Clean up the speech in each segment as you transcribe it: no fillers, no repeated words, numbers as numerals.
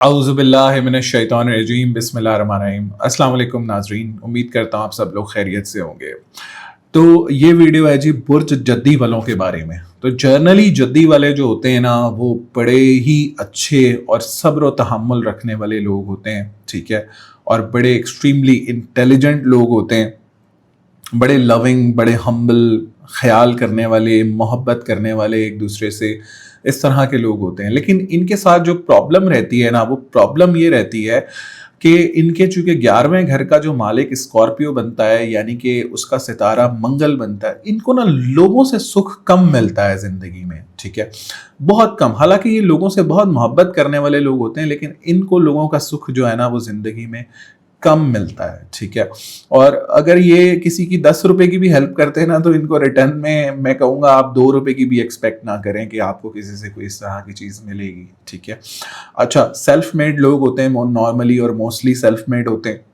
औज़ुबिल्लाहि मिनश्शैतानिर्रजीम बिस्मिल्लाहिर्रहमानिर्रहीम। अस्सलाम वालेकुम नाज़रीन, उम्मीद करता हूँ आप सब लोग खैरियत से होंगे। तो ये वीडियो है जी बुर्ज जद्दी वालों के बारे में। तो जनरली जद्दी वाले जो होते हैं ना, वो बड़े ही अच्छे और सब्र और तहम्मुल रखने वाले लोग होते हैं, ठीक है? और बड़े एक्सट्रीमली इंटेलिजेंट लोग होते हैं, बड़े लविंग, बड़े हम्बल, ख्याल करने वाले, मोहब्बत करने वाले एक दूसरे से, इस तरह के लोग होते हैं। लेकिन इनके साथ जो प्रॉब्लम रहती है ना, वो प्रॉब्लम ये रहती है कि इनके चूंकि 11वें घर का जो मालिक स्कॉर्पियो बनता है, यानी कि उसका सितारा मंगल बनता है, इनको ना लोगों से सुख कम मिलता है जिंदगी में, ठीक है? बहुत कम। हालांकि ये लोगों से बहुत मोहब्बत करने वाले लोग होते हैं, लेकिन इनको लोगों का सुख जो है ना, वो जिंदगी में कम मिलता है, ठीक है? और अगर ये किसी की 10 रुपए की भी हेल्प करते हैं ना, तो इनको रिटर्न में मैं कहूँगा आप 2 रुपए की भी एक्सपेक्ट ना करें कि आपको किसी से कोई इस तरह की चीज़ मिलेगी, ठीक है? अच्छा, सेल्फ मेड लोग होते हैं नॉर्मली, और मोस्टली सेल्फ मेड होते हैं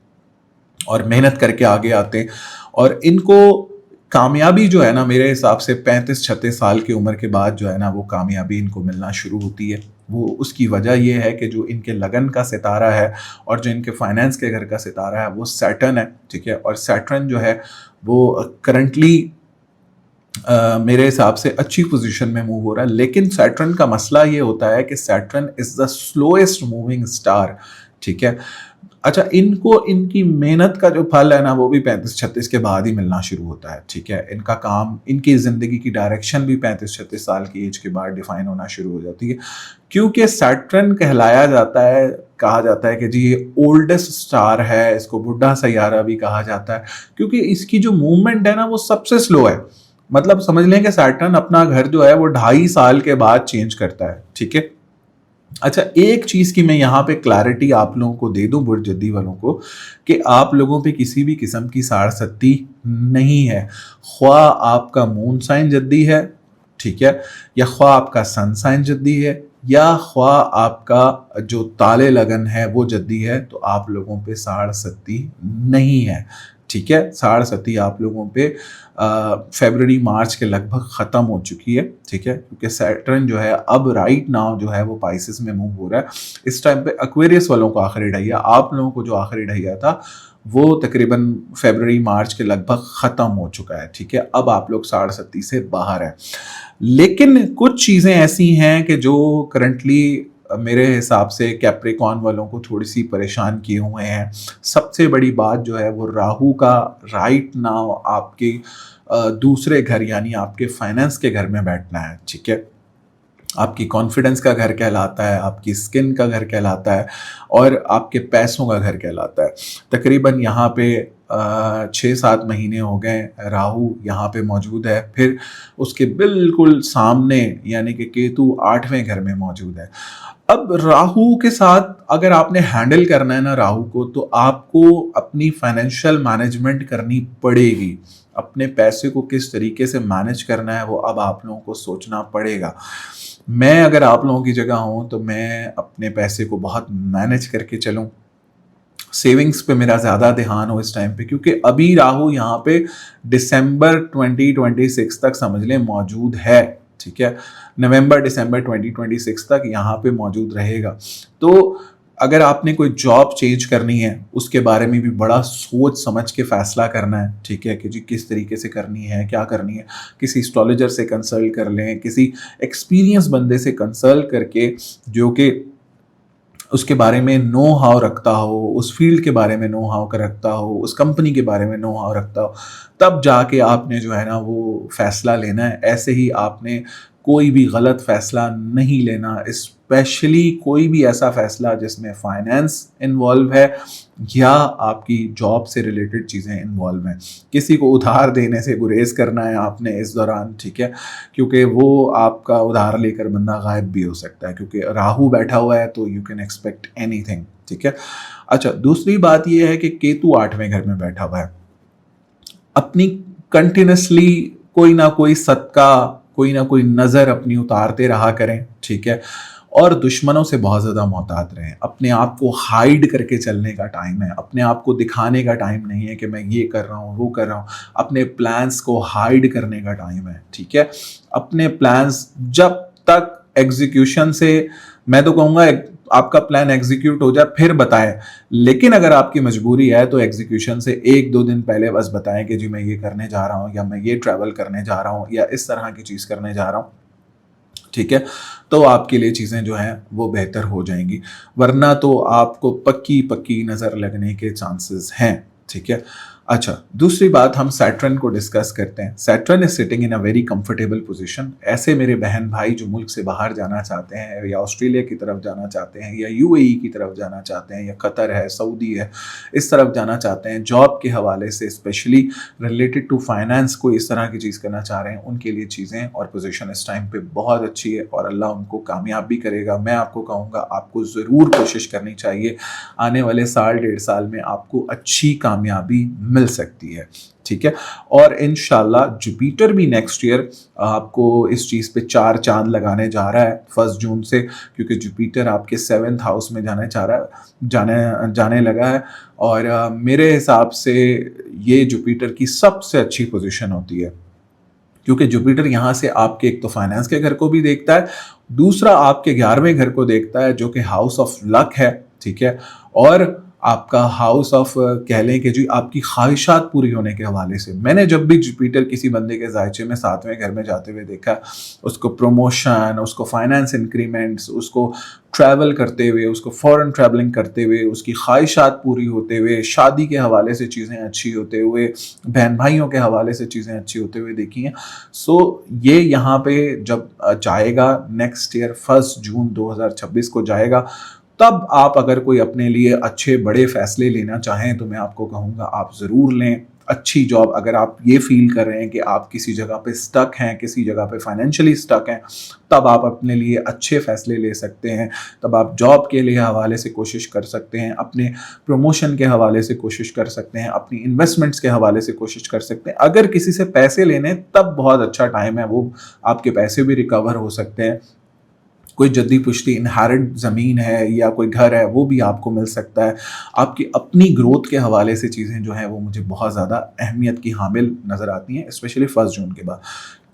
और मेहनत करके आगे आते हैं, और इनको कामयाबी जो है ना, मेरे हिसाब से 35-36 साल की उम्र के बाद जो है ना, वो कामयाबी इनको मिलना शुरू होती है। वो उसकी वजह ये है कि जो इनके लगन का सितारा है और जो इनके फाइनेंस के घर का सितारा है, वो सैटर्न है, ठीक है? और सैटर्न जो है वो करंटली मेरे हिसाब से अच्छी पोजीशन में मूव हो रहा है। लेकिन सैटर्न का मसला ये होता है कि Saturn is the slowest moving star, ठीक है? अच्छा, इनको इनकी मेहनत का जो फल है ना, वो भी 35-36 के बाद ही मिलना शुरू होता है, ठीक है? इनका काम, इनकी ज़िंदगी की डायरेक्शन भी 35-36 साल की एज के बाद डिफाइन होना शुरू हो जाती है, क्योंकि सैटर्न कहलाया जाता है, कहा जाता है कि जी ये ओल्डेस्ट स्टार है, इसको बुढ़ा सैयारा भी कहा जाता है, क्योंकि इसकी जो मूवमेंट है ना, वो सबसे स्लो है। मतलब समझ लें कि सैटर्न अपना घर जो है वो 2.5 साल के बाद चेंज करता है, ठीक है? अच्छा, एक चीज की मैं यहाँ पे क्लैरिटी आप लोगों को दे दूं, बुर्ज जद्दी वालों को, कि आप लोगों पे किसी भी किस्म की साड़सत्ती नहीं है। ख्वाह आपका मून साइन जद्दी है, ठीक है, या ख्वाह आपका सन साइन जद्दी है, या ख्वाह आपका जो ताले लगन है वो जद्दी है, तो आप लोगों पे साड़सत्ती नहीं है, ठीक है? साड़सती आप लोगों पे फरवरी मार्च के लगभग ख़त्म हो चुकी है, ठीक है? क्योंकि सैटर्न जो है अब राइट नाउ जो है वो पाइसेस में मूव हो रहा है। इस टाइम पे एक्वेरियस वालों को आखिरी ढैया, आप लोगों को जो आखिरी ढैया था, वो तकरीबन फरवरी मार्च के लगभग ख़त्म हो चुका है, ठीक है? अब आप लोग साड़सती से बाहर हैं। लेकिन कुछ चीज़ें ऐसी हैं कि जो करंटली मेरे हिसाब से कैप्रिकॉन वालों को थोड़ी सी परेशान किए हुए हैं। सबसे बड़ी बात जो है वो राहु का राइट नाउ आपके दूसरे घर, यानी आपके फाइनेंस के घर में बैठना है, ठीक है? आपकी कॉन्फिडेंस का घर कहलाता है, आपकी स्किन का घर कहलाता है, और आपके पैसों का घर कहलाता है। तकरीबन यहाँ पे 6-7 महीने हो गए राहु यहाँ पे मौजूद है। फिर उसके बिल्कुल सामने यानी कि केतु 8वें घर में मौजूद है। अब राहु के साथ अगर आपने हैंडल करना है ना राहु को, तो आपको अपनी फाइनेंशियल मैनेजमेंट करनी पड़ेगी। अपने पैसे को किस तरीके से मैनेज करना है, वो अब आप लोगों को सोचना पड़ेगा। मैं अगर आप लोगों की जगह हूँ, तो मैं अपने पैसे को बहुत मैनेज करके चलूँ। सेविंग्स पे मेरा ज़्यादा ध्यान हो इस टाइम पे, क्योंकि अभी राहु यहाँ पे दिसंबर 2026 तक समझ लें मौजूद है, ठीक है? नवंबर दिसंबर 2026 तक यहाँ पे मौजूद रहेगा। तो अगर आपने कोई जॉब चेंज करनी है, उसके बारे में भी बड़ा सोच समझ के फैसला करना है, ठीक है, कि जी किस तरीके से करनी है, क्या करनी है। किसी एस्ट्रोलॉजर से कंसल्ट कर लें, किसी एक्सपीरियंस बंदे से कंसल्ट करके, जो कि उसके बारे में नो हाउ रखता हो, उस फील्ड के बारे में नो हाउ कर रखता हो, उस कंपनी के बारे में नो हाउ रखता हो, तब जाके आपने जो है ना वो फैसला लेना है। ऐसे ही आपने कोई भी गलत फैसला नहीं लेना, स्पेशली कोई भी ऐसा फैसला जिसमें फाइनेंस इन्वॉल्व है या आपकी जॉब से रिलेटेड चीज़ें इन्वॉल्व हैं। किसी को उधार देने से गुरेज करना है आपने इस दौरान, ठीक है? क्योंकि वो आपका उधार लेकर बंदा गायब भी हो सकता है, क्योंकि राहु बैठा हुआ है, तो यू कैन एक्सपेक्ट एनीथिंग, ठीक है? अच्छा, दूसरी बात ये है कि केतु 8वें घर में बैठा हुआ है। अपनी कंटिन्यूसली कोई ना कोई सदका, कोई ना कोई नज़र अपनी उतारते रहा करें, ठीक है? और दुश्मनों से बहुत ज़्यादा मोहतात रहें। अपने आप को हाइड करके चलने का टाइम है, अपने आप को दिखाने का टाइम नहीं है कि मैं ये कर रहा हूँ, वो कर रहा हूँ। अपने प्लान्स को हाइड करने का टाइम है, ठीक है? अपने प्लान्स जब तक एग्जीक्यूशन से, मैं तो कहूँगा आपका प्लान एग्जीक्यूट हो जाए फिर बताएं। लेकिन अगर आपकी मजबूरी है तो एग्जीक्यूशन से 1-2 दिन पहले बस बताएं कि जी मैं ये करने जा रहा हूँ, या मैं ये ट्रैवल करने जा रहा हूँ, या इस तरह की चीज़ करने जा रहा हूँ, ठीक है? तो आपके लिए चीज़ें जो हैं वो बेहतर हो जाएंगी, वरना तो आपको पक्की पक्की नज़र लगने के चांसेस हैं, ठीक है? अच्छा, दूसरी बात हम सैटर्न को डिस्कस करते हैं। Saturn is sitting in a very comfortable position. ऐसे मेरे बहन भाई जो मुल्क से बाहर जाना चाहते हैं, या ऑस्ट्रेलिया की तरफ जाना चाहते हैं, या यूएई की तरफ जाना चाहते हैं, या कतर है, सऊदी है, इस तरफ जाना चाहते हैं, जॉब के हवाले से स्पेशली रिलेटेड टू फाइनेंस को इस तरह की चीज़ करना चाह रहे हैं, उनके लिए चीज़ें और पोजीशन इस टाइम पे बहुत अच्छी है और अल्लाह उनको कामयाब भी करेगा। मैं आपको कहूँगा आपको ज़रूर कोशिश करनी चाहिए, आने वाले साल 1.5 साल में आपको अच्छी कामयाबी मिल सकती है, ठीक है? और इंशाल्लाह जुपिटर भी नेक्स्ट ईयर आपको इस चीज़ पे 4 चांद लगाने जा रहा है 1 जून से, क्योंकि जुपिटर आपके 7th हाउस में जाने चाह रहा है, जाने लगा है। और मेरे हिसाब से ये जुपिटर की सबसे अच्छी पोजीशन होती है, क्योंकि जुपिटर यहाँ से आपके एक तो फाइनेंस के घर को भी देखता है, दूसरा आपके 11वें घर को देखता है जो कि हाउस ऑफ लक है, ठीक है? और आपका हाउस ऑफ कह लें कि जी आपकी ख्वाहिशात पूरी होने के हवाले से। मैंने जब भी जुपिटर किसी बंदे के जायचे में 7वें घर में जाते हुए देखा, उसको प्रमोशन, उसको फाइनेंस इंक्रीमेंट्स, उसको ट्रैवल करते हुए, उसको फॉरेन ट्रैवलिंग करते हुए, उसकी ख्वाहिशात पूरी होते हुए, शादी के हवाले से चीज़ें अच्छी होते हुए, बहन भाइयों के हवाले से चीज़ें अच्छी होते हुए देखी हैं। सो ये यहाँ पे जब जाएगा नेक्स्ट ईयर 1 जून 2026 को जाएगा, तब आप अगर कोई अपने लिए अच्छे बड़े फैसले लेना चाहें तो मैं आपको कहूँगा आप ज़रूर लें। अच्छी जॉब, अगर आप ये फील कर रहे हैं कि आप किसी जगह पे स्टक हैं, किसी जगह पे फाइनेंशियली स्टक हैं, तब आप अपने लिए अच्छे फैसले ले सकते हैं। तब आप जॉब के लिए हवाले से कोशिश कर सकते हैं, अपने प्रमोशन के हवाले से कोशिश कर सकते हैं, अपनी इन्वेस्टमेंट्स के हवाले से कोशिश कर सकते हैं। अगर किसी से पैसे लेने, तब बहुत अच्छा टाइम है, वो आपके पैसे भी रिकवर हो सकते हैं। कोई जद्दी पुश्ती इनहेरिट ज़मीन है या कोई घर है, वो भी आपको मिल सकता है। आपकी अपनी ग्रोथ के हवाले से चीज़ें जो हैं वो मुझे बहुत ज़्यादा अहमियत की हामिल नज़र आती हैं, स्पेशली 1 जून के बाद।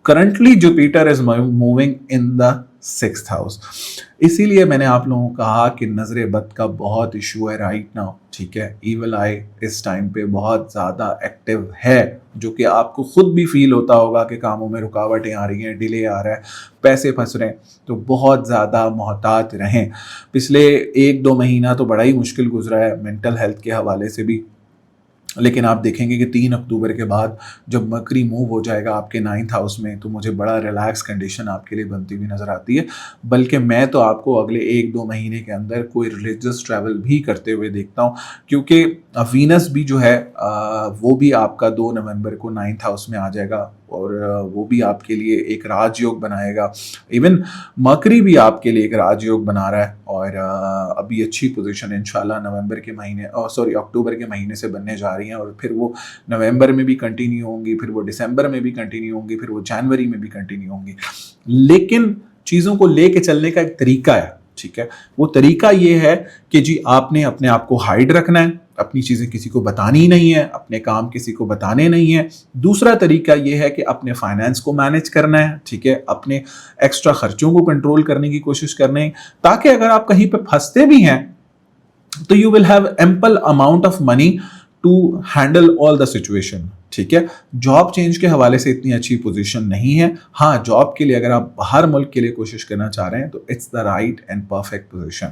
Currently Jupiter is moving in the 6th house, इसीलिए मैंने आप लोगों को कहा कि नजर बद का बहुत इशू है राइट नाउ, ठीक है? ईवल आई इस टाइम पे बहुत ज़्यादा एक्टिव है, जो कि आपको खुद भी फील होता होगा कि कामों में रुकावटें आ रही हैं, डिले आ रहा है, पैसे फंस रहे हैं, तो बहुत ज़्यादा मोहतात रहें। पिछले 1-2 महीना तो बड़ा ही मुश्किल गुजरा है मेंटल हेल्थ के हवाले से भी, लेकिन आप देखेंगे कि 3 अक्टूबर के बाद जब मकरी मूव हो जाएगा आपके 9th हाउस में, तो मुझे बड़ा रिलैक्स कंडीशन आपके लिए बनती हुई नज़र आती है। बल्कि मैं तो आपको अगले 1-2 महीने के अंदर कोई रिलीजियस ट्रैवल भी करते हुए देखता हूँ, क्योंकि वीनस भी जो है वो भी आपका 2 नवंबर को 9th हाउस में आ जाएगा, और वो भी आपके लिए एक राजयोग बनाएगा। इवन मकरी भी आपके लिए एक राजयोग बना रहा है, और अभी अच्छी पोजीशन इंशाल्लाह नवंबर के महीने अक्टूबर के महीने से बनने जा रही हैं, और फिर वो नवंबर में भी कंटिन्यू होंगी, फिर वो दिसंबर में भी कंटिन्यू होंगी, फिर वो जनवरी में भी कंटिन्यू होंगी। लेकिन चीज़ों को लेके चलने का एक तरीका है, ठीक है? वो तरीका ये है कि जी आपने अपने आप को हाइड रखना है, अपनी चीज़ें किसी को बतानी नहीं है, अपने काम किसी को बताने नहीं है। दूसरा तरीका ये है कि अपने फाइनेंस को मैनेज करना है, ठीक है? अपने एक्स्ट्रा खर्चों को कंट्रोल करने की कोशिश करनी है, ताकि अगर आप कहीं पे फंसते भी हैं तो you will have ample amount of money to handle all the situation, ठीक है? जॉब चेंज के हवाले से इतनी अच्छी पोजीशन नहीं है। हाँ, जॉब के लिए अगर आप बाहर मुल्क के लिए कोशिश करना चाह रहे हैं तो it's the right and perfect position.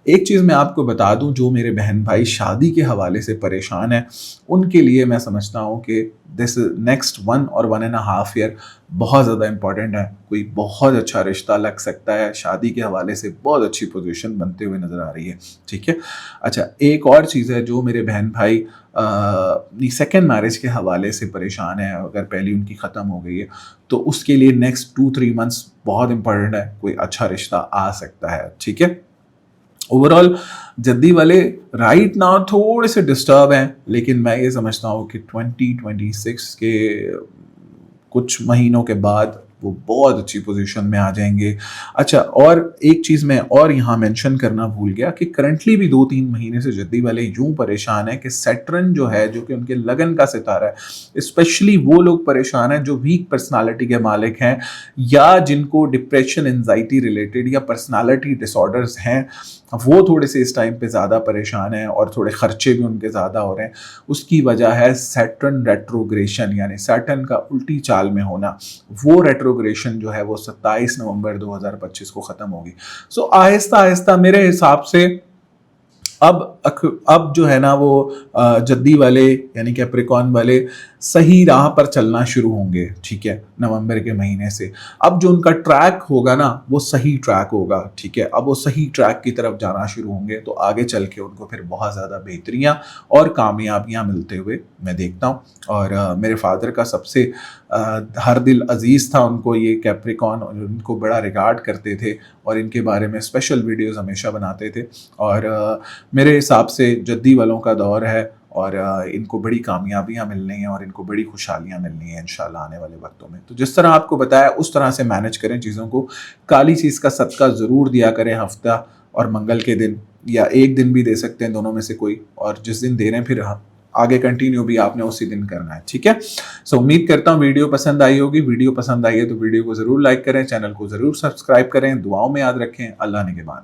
एक चीज़ मैं आपको बता दूं, जो मेरे बहन भाई शादी के हवाले से परेशान हैं, उनके लिए मैं समझता हूं कि दिस नेक्स्ट 1 और 1.5 ईयर बहुत ज़्यादा इंपॉर्टेंट है। कोई बहुत अच्छा रिश्ता लग सकता है, शादी के हवाले से बहुत अच्छी पोजीशन बनते हुए नज़र आ रही है, ठीक है? अच्छा, एक और चीज़ है जो मेरे बहन भाई अपनी सेकेंड मैरिज के हवाले से परेशान है, अगर पहली उनकी ख़त्म हो गई है तो उसके लिए नेक्स्ट 2-3 मंथ्स बहुत इंपॉर्टेंट है, कोई अच्छा रिश्ता आ सकता है, ठीक है? ओवरऑल जद्दी वाले राइट नाउ थोड़े से डिस्टर्ब हैं, लेकिन मैं ये समझता हूँ कि 2026 के कुछ महीनों के बाद वो बहुत अच्छी पोजीशन में आ जाएंगे। अच्छा, और एक चीज़ मैं और यहाँ मेंशन करना भूल गया कि करंटली भी 2-3 महीने से जद्दी वाले यूं परेशान हैं कि सैटर्न जो है, जो कि उनके लगन का सितारा है, स्पेशली वो लोग परेशान हैं जो वीक पर्सनालिटी के मालिक हैं, या जिनको डिप्रेशन, एंजाइटी रिलेटेड या पर्सनालिटी डिसऑर्डर्स हैं, वो थोड़े से इस टाइम पे ज़्यादा परेशान हैं और थोड़े खर्चे भी उनके ज़्यादा हो रहे हैं। उसकी वजह है सैटर्न रेट्रोग्रेशन, यानी सैटर्न का उल्टी चाल में होना। वो रेट्रोग्रेशन जो है वो 27 नवंबर 2025 को ख़त्म होगी। सो आहिस्ता आहिस्ता मेरे हिसाब से अब जो है ना वो जद्दी वाले यानी कैप्रिकॉर्न वाले सही राह पर चलना शुरू होंगे, ठीक है, नवंबर के महीने से। अब जो उनका ट्रैक होगा ना वो सही ट्रैक होगा, ठीक है। अब वो सही ट्रैक की तरफ जाना शुरू होंगे तो आगे चल के उनको फिर बहुत ज़्यादा बेहतरियाँ और कामयाबियाँ मिलते हुए मैं देखता हूँ। और मेरे फादर का सबसे हर दिल अजीज़ था उनको ये कैप्रिकॉर्न, और उनको बड़ा रिगार्ड करते थे और इनके बारे में स्पेशल वीडियोज़ हमेशा बनाते थे। और मेरे हिसाब से जद्दी वालों का दौर है और इनको बड़ी कामयाबियाँ मिलनी हैं और इनको बड़ी खुशहालियाँ मिलनी हैं इंशाल्लाह आने वाले वक्तों में। तो जिस तरह आपको बताया उस तरह से मैनेज करें चीज़ों को। काली चीज़ का सदका ज़रूर दिया करें हफ्ता और मंगल के दिन, या एक दिन भी दे सकते हैं दोनों में से कोई, और जिस दिन दे रहे हैं फिर आगे कंटिन्यू भी आपने उसी दिन करना है, ठीक है। सो उम्मीद करता हूँ वीडियो पसंद आई होगी। वीडियो पसंद आई है तो वीडियो को ज़रूर लाइक करें, चैनल को ज़रूर सब्सक्राइब करें, दुआओं में याद रखें। अल्लाह निगहबान।